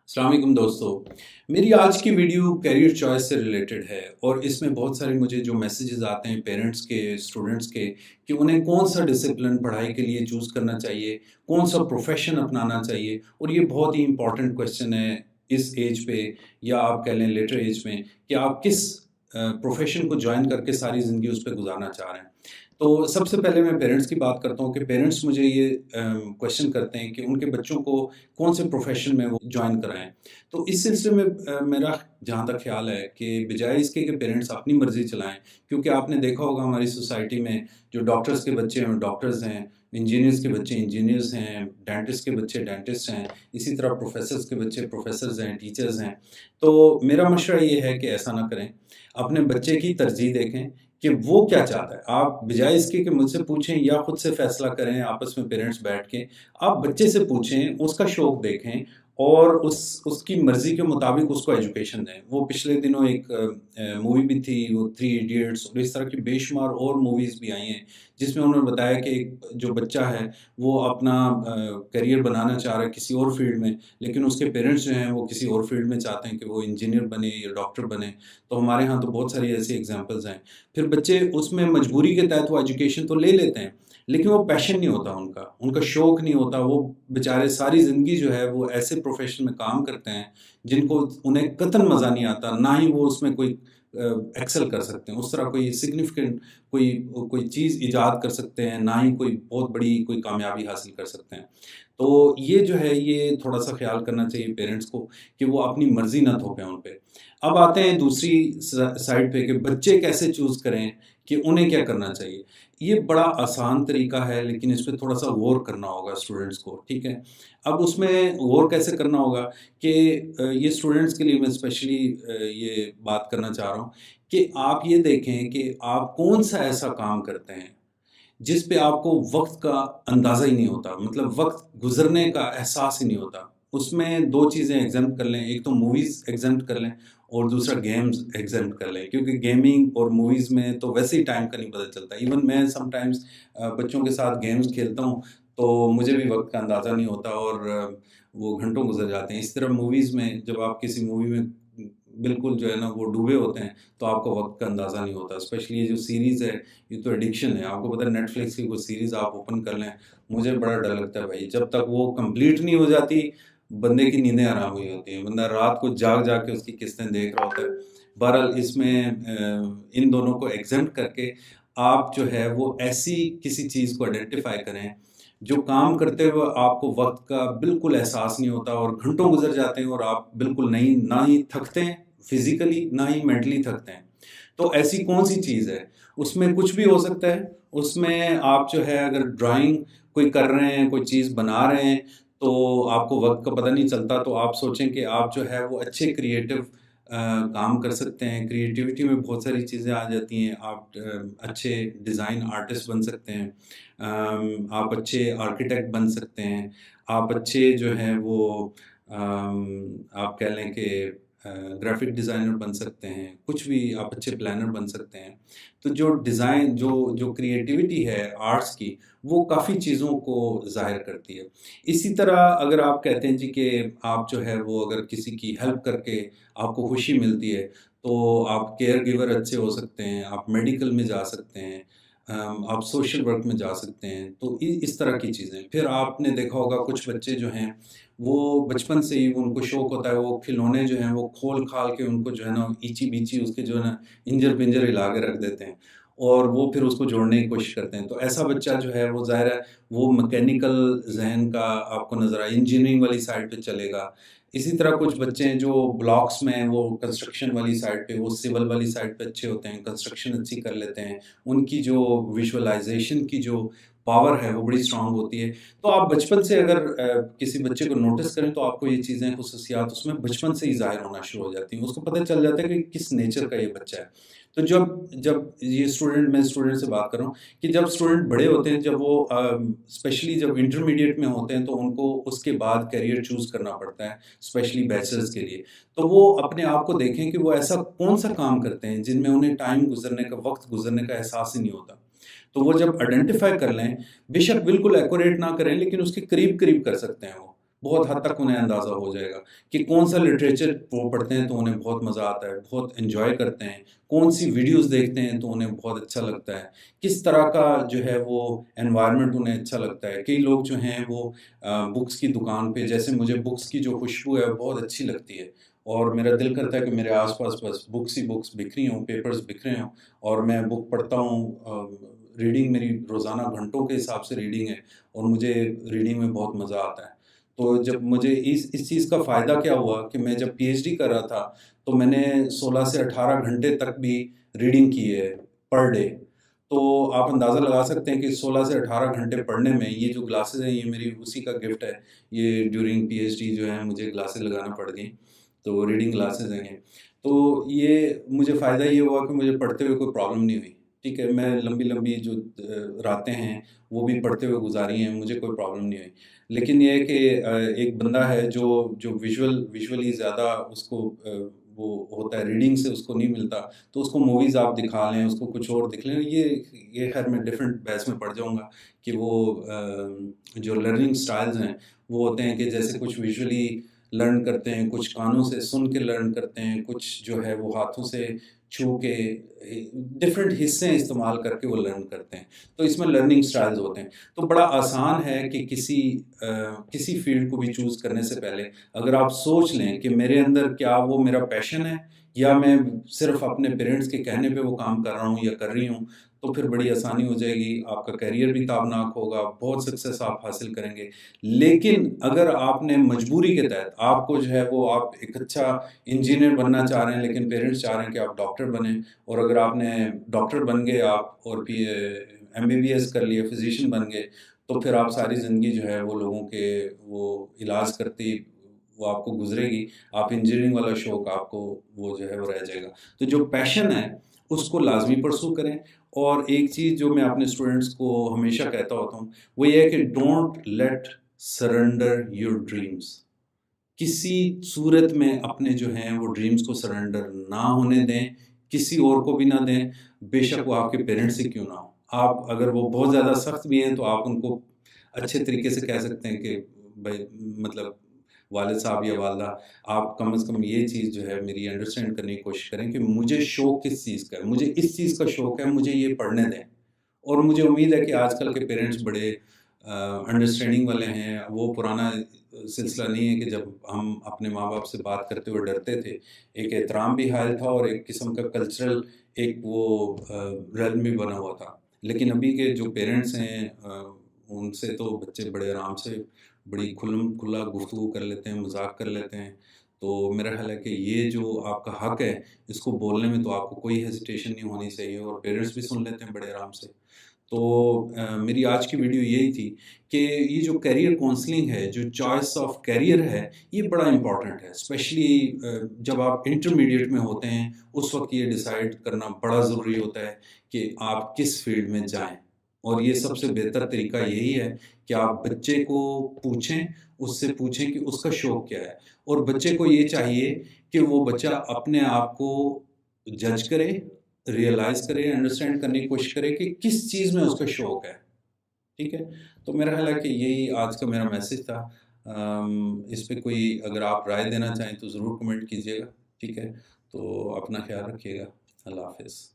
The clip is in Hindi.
अस्सलाम वालेकुम दोस्तों। मेरी आज की वीडियो करियर चॉइस से रिलेटेड है और इसमें बहुत सारे मुझे जो मैसेजेस आते हैं पेरेंट्स के, स्टूडेंट्स के कि उन्हें कौन-सा डिसिप्लिन पढ़ाई के लिए चूज़ करना चाहिए, कौन-सा प्रोफ़ेशन अपनाना चाहिए और ये बहुत ही इम्पोर्टेंट क्वेश्चन है इस एज पे या आप कह लें लेटर एज में कि आप किस प्रोफ़ेशन को जॉइन करके सारी ज़िंदगी उस पे गुज़ारना चाह रहे हैं। तो सबसे पहले मैं पेरेंट्स की बात करता हूँ कि पेरेंट्स मुझे ये क्वेश्चन करते हैं कि उनके बच्चों को कौन से प्रोफ़ेशन में वो जॉइन कराएँ। तो इस सिलसिले में मेरा जहाँ तक ख़्याल है कि बजाय इसके कि पेरेंट्स अपनी मर्ज़ी चलाएँ, क्योंकि आपने देखा होगा हमारी सोसाइटी में जो डॉक्टर्स के बच्चे हैं, वो डॉक्टर्स हैं, इंजीनियर्स के बच्चे इंजीनियर्स हैं, डेंटिस्ट के बच्चे डेंटिस्ट हैं, इसी तरह प्रोफ़ेसर्स के बच्चे प्रोफ़ेसर्स हैं, टीचर्स हैं। तो मेरा मशवरा ये है कि ऐसा ना करें, अपने बच्चे की तरजीह देखें कि वो क्या चाहता है। आप बजाय इसके कि मुझसे पूछें या खुद से फ़ैसला करें आपस में पेरेंट्स बैठ के, आप बच्चे से पूछें, उसका शौक देखें और उसकी मर्ज़ी के मुताबिक उसको एजुकेशन दें। वो पिछले दिनों एक मूवी भी थी, वो थ्री इडियट्स और इस तरह की बेशुमार और मूवीज़ भी आई हैं, जिसमें उन्होंने बताया कि एक जो बच्चा है, वो अपना करियर बनाना चाह रहा है किसी और फ़ील्ड में, लेकिन उसके पेरेंट्स जो हैं, वो किसी और फ़ील्ड में चाहते हैं कि वो इंजीनियर बने या डॉक्टर बने। तो हमारे यहाँ तो बहुत सारी ऐसी एग्ज़ाम्पल्स हैं। फिर बच्चे उसमें मजबूरी के तहत वो एजुकेशन तो ले लेते हैं, लेकिन वो पैशन नहीं होता उनका, उनका शौक नहीं होता, वो बेचारे सारी ज़िंदगी जो है वो ऐसे प्रोफ़ेशन में काम करते हैं, जिनको उन्हें कतई मज़ा नहीं आता, ना ही वो उसमें कोई एक्सेल कर सकते हैं, उस तरह कोई सिग्निफ़िकेंट कोई कोई चीज़ इजाद कर सकते हैं, ना ही कोई बहुत बड़ी कोई कामयाबी हासिल कर सकते हैं। तो ये जो है ये थोड़ा-सा ख़्याल करना चाहिए पेरेंट्स को कि वो अपनी मर्ज़ी ना थोपें उन पे। अब आते हैं दूसरी साइड पे कि बच्चे कैसे चूज़ करें कि उन्हें क्या करना चाहिए। ये बड़ा आसान तरीका है लेकिन इस पे थोड़ा-सा गौर करना होगा स्टूडेंट्स को, ठीक है? अब उसमें गौर कैसे करना होगा कि ये स्टूडेंट्स के लिए मैं स्पेशली ये बात करना चाह रहा हूँ कि आप ये देखें कि आप कौन-सा ऐसा काम करते हैं जिस पे आपको वक़्त का अंदाज़ा ही नहीं होता, मतलब वक़्त गुज़रने का एहसास ही नहीं होता। उसमें 2 चीज़ें एग्ज़ेम्प्ट कर लें, एक तो मूवीज़ एग्ज़ेम्प्ट कर लें और दूसरा गेम्स एग्ज़ेम्प्ट कर लें, क्योंकि गेमिंग और मूवीज़ में तो वैसे ही टाइम का नहीं पता चलता। इवन मैं समटाइम्स बच्चों के साथ गेम्स खेलता हूँ, तो मुझे भी वक़्त का अंदाज़ा नहीं होता और वो घंटों गुज़र जाते हैं। इस तरह मूवीज़ में जब आप किसी मूवी में बिल्कुल जो है ना वो डूबे होते हैं, तो आपको वक़्त का अंदाज़ा नहीं होता। स्पेशली ये जो सीरीज़ है, ये तो एडिक्शन है। आपको पता है नेटफ्लिक्स की कोई सीरीज़ आप ओपन कर लें, मुझे बड़ा डर लगता है भाई, जब तक वो कंप्लीट नहीं हो जाती, बंदे की नींदें हराम हुई होती हैं। बंदा रात को जाग-जाग के उसकी किस्तें देख रहा होता है। बहरहाल इसमें इन दोनों को एग्ज़ेम्प्ट करके आप जो है वो ऐसी किसी चीज़ को आइडेंटिफ़ाई करें, जो काम करते हुए आपको वक़्त का बिल्कुल एहसास नहीं होता और घंटों गुज़र जाते हैं और आप बिल्कुल नहीं ना ही थकते हैं फिज़िकली, ना ही मेंटली थकते हैं। तो ऐसी कौन-सी चीज़ है? उसमें कुछ भी हो सकता है। उसमें आप जो है अगर ड्राइंग कोई कर रहे हैं, कोई चीज़ बना रहे हैं, तो आपको वक़्त का पता नहीं चलता, तो आप सोचें कि आप जो है वो अच्छे क्रिएटिव काम कर सकते हैं। क्रिएटिविटी में बहुत सारी चीज़ें आ जाती हैं। आप अच्छे डिज़ाइन आर्टिस्ट बन सकते हैं। आप अच्छे आर्किटेक्ट बन सकते हैं। आप अच्छे जो हैं वो आप कह लें कि ग्राफ़िक डिज़ाइनर बन सकते हैं, कुछ भी आप अच्छे प्लानर बन सकते हैं। तो जो डिज़ाइन जो जो क्रिएटिविटी है आर्ट्स की, वो काफ़ी चीज़ों को ज़ाहिर करती है। इसी तरह अगर आप कहते हैं जी कि आप जो है वो अगर किसी की हेल्प करके आपको खुशी मिलती है, तो आप केयर गिवर अच्छे हो सकते हैं, आप मेडिकल में जा सकते हैं, आप सोशल वर्क में जा सकते हैं, तो इस तरह की चीज़ें। फिर आपने देखा होगा कुछ बच्चे जो हैं वो बचपन से ही उनको शौक होता है, वो खिलौने जो हैं वो खोल-खाल के उनको जो है ना ईची-बीची उसके जो है ना इंजर-पिंजर हिला के रख देते हैं और वो फिर उसको जोड़ने की कोशिश करते हैं। तो ऐसा बच्चा जो है वो ज़ाहिर है वो मैकेनिकल ज़हन का आपको नज़र आए, इंजीनियरिंग वाली साइड पे चलेगा। इसी तरह कुछ बच्चे हैं जो ब्लॉक्स में हैं, वो कंस्ट्रक्शन वाली साइड पे, वो सिविल वाली साइड पे अच्छे होते हैं, कंस्ट्रक्शन अच्छी कर लेते हैं। उनकी जो विज़ुअलाइज़ेशन की जो पावर है वो बड़ी स्ट्रॉन्ग होती है। तो आप बचपन से अगर किसी बच्चे को नोटिस करें तो आपको ये चीज़ें खुसूसियात उसमें बचपन से ही ज़ाहिर होना शुरू हो जाती हैं। उसको पता चल जाता है कि किस नेचर का ये बच्चा है। तो जब जब ये मैं स्टूडेंट से बात कर रहा हूँ कि जब स्टूडेंट बड़े होते हैं, जब वो स्पेशली जब इंटरमीडिएट में होते हैं तो उनको उसके बाद करियर चूज़ करना पड़ता है, स्पेशली बैचलर्स के लिए। तो वो अपने आप को देखें कि वो ऐसा कौन-सा काम करते हैं जिनमें उन्हें टाइम गुज़रने का, वक़्त गुज़रने का एहसास ही नहीं होता। तो वो जब आइडेंटिफ़ाई कर लें, बेशक बिल्कुल एक्यूरेट ना करें लेकिन उसके करीब-करीब कर सकते हैं वो। बहुत हद तक उन्हें अंदाज़ा हो जाएगा कि कौन-सा लिटरेचर वो पढ़ते हैं तो उन्हें बहुत मज़ा आता है, बहुत एन्जॉय करते हैं, कौन-सी वीडियोज़ देखते हैं तो उन्हें बहुत अच्छा लगता है, किस तरह का जो है वो एनवायरनमेंट उन्हें अच्छा लगता है। कई लोग जो हैं वो बुक्स की दुकान पे, जैसे मुझे बुक्स की जो खुशबू है वो बहुत अच्छी लगती है और मेरा दिल करता है कि मेरे आस-पास बस बुक्स ही बुक्स बिखरी हों, पेपर्स बिखरे हों और मैं बुक पढ़ता हूँ। रीडिंग मेरी रोज़ाना घंटों के हिसाब से रीडिंग है और मुझे रीडिंग में बहुत मज़ा आता है। तो जब मुझे इस चीज़ का फ़ायदा क्या हुआ कि मैं जब पीएचडी कर रहा था, तो मैंने 16 से 18 घंटे तक भी रीडिंग की है पर डे। तो आप अंदाज़ा लगा सकते हैं कि 16 से 18 घंटे पढ़ने में ये जो ग्लासेज़ हैं, ये मेरी उसी का गिफ्ट है। ये ड्यूरिंग पीएचडी जो है मुझे ग्लासेज़ लगाना पड़ गईं, तो रीडिंग ग्लासेज़ हैं ये। तो ये मुझे फ़ायदा ये हुआ कि मुझे पढ़ते हुए कोई प्रॉब्लम नहीं हुई। ठीक है, मैं लंबी-लंबी जो रातें हैं, वो भी पढ़ते हुए गुज़ारी हैं, मुझे कोई प्रॉब्लम नहीं हुई। लेकिन ये है कि एक बंदा है जो जो विजुअली ज़्यादा उसको वो होता है, रीडिंग से उसको नहीं मिलता, तो उसको मूवीज़ आप दिखा लें, उसको कुछ और दिख लें, ये ख़ैर मैं डिफरेंट बहस में पड़ जाऊँगा कि वो जो लर्निंग स्टाइल्स हैं, वो होते हैं कि जैसे कुछ विजुअली लर्न करते हैं, कुछ कानों से सुन के लर्न करते हैं, कुछ जो है वो हाथों से छू के डिफरेंट हिस्से इस्तेमाल करके वो लर्न करते हैं। तो इसमें लर्निंग स्टाइल्स होते हैं। तो बड़ा आसान है कि किसी फ़ील्ड को भी चूज़ करने से पहले अगर आप सोच लें कि मेरे अंदर क्या वो मेरा पैशन है या मैं सिर्फ़ अपने पेरेंट्स के कहने पे वो काम कर रहा हूँ या कर रही हूँ, तो फिर बड़ी आसानी हो जाएगी, आपका करियर भी ताबनाक होगा, बहुत सक्सेस आप हासिल करेंगे। लेकिन अगर आपने मजबूरी के तहत आपको जो है वो आप एक अच्छा इंजीनियर बनना चाह रहे हैं, लेकिन पेरेंट्स चाह रहे हैं कि आप डॉक्टर बनें और अगर आपने डॉक्टर बन गए आप और एमबीबीएस कर लिया, फिज़िशियन बन गए, तो फिर आप सारी ज़िंदगी जो है वो लोगों के वो इलाज करती वो आपको गुज़रेगी। आप इंजीनियरिंग वाला शौक आपको वो जो है वो रह जाएगा। तो जो पैशन है, उसको लाज़मी परस्यू करें और एक चीज़ जो मैं अपने स्टूडेंट्स को हमेशा कहता होता हूँ, वो ये है कि don't let surrender your dreams. किसी सूरत में अपने जो हैं वो ड्रीम्स को सरेंडर ना होने दें, किसी और को भी ना दें, बेशक वो आपके पेरेंट्स ही क्यों ना हो। आप अगर वो बहुत ज़्यादा सख्त भी हैं तो आप उनको अच्छे तरीके से कह सकते हैं कि भई मतलब वालिद साहब या वालदा, आप कम से कम ये चीज़ जो है मेरी अंडरस्टैंड करने की कोशिश करें कि मुझे शौक किस चीज़ का है, मुझे इस चीज़ का शौक है, मुझे ये पढ़ने दें। और मुझे उम्मीद है कि आजकल के पेरेंट्स बड़े अंडरस्टैंडिंग वाले हैं। वो पुराना सिलसिला नहीं है कि जब हम अपने माँ-बाप से बात करते हुए डरते थे। एक एहतराम भी हायल था और एक किस्म का कल्चरल एक वो realm भी बना हुआ था। लेकिन अभी के जो पेरेंट्स हैं उनसे तो बच्चे बड़े आराम से बड़ी खुला गुफ्तगू कर लेते हैं, मज़ाक कर लेते हैं। तो मेरा ख़्याल है कि ये जो आपका हक़ है, इसको बोलने में तो आपको कोई हेजिटेशन नहीं होनी चाहिए और पेरेंट्स भी सुन लेते हैं बड़े आराम से। तो मेरी आज की वीडियो यही थी कि ये जो करियर काउंसलिंग है, जो चॉइस ऑफ करियर है, ये बड़ा इम्पोर्टेंट है। स्पेशली जब आप इंटरमीडिएट में होते हैं, उस वक़्त ये डिसाइड करना बड़ा ज़रूरी होता है कि आप किस फ़ील्ड में जाएँ। और ये सबसे बेहतर तरीका यही है कि आप बच्चे को पूछें, उससे पूछें कि उसका शौक क्या है और बच्चे को ये चाहिए कि वो बच्चा अपने आप को जज करे, रियलाइज़ करे, अंडरस्टैंड करने की कोशिश करे कि किस चीज़ में उसका शौक है, ठीक है? तो मेरा ख़्याल है कि यही आज का मेरा मैसेज था। इस पे कोई अगर आप राय देना चाहें तो ज़रूर कमेंट कीजिएगा, ठीक है? तो अपना ख़्याल रखिएगा। अल्लाह हाफ़िज़।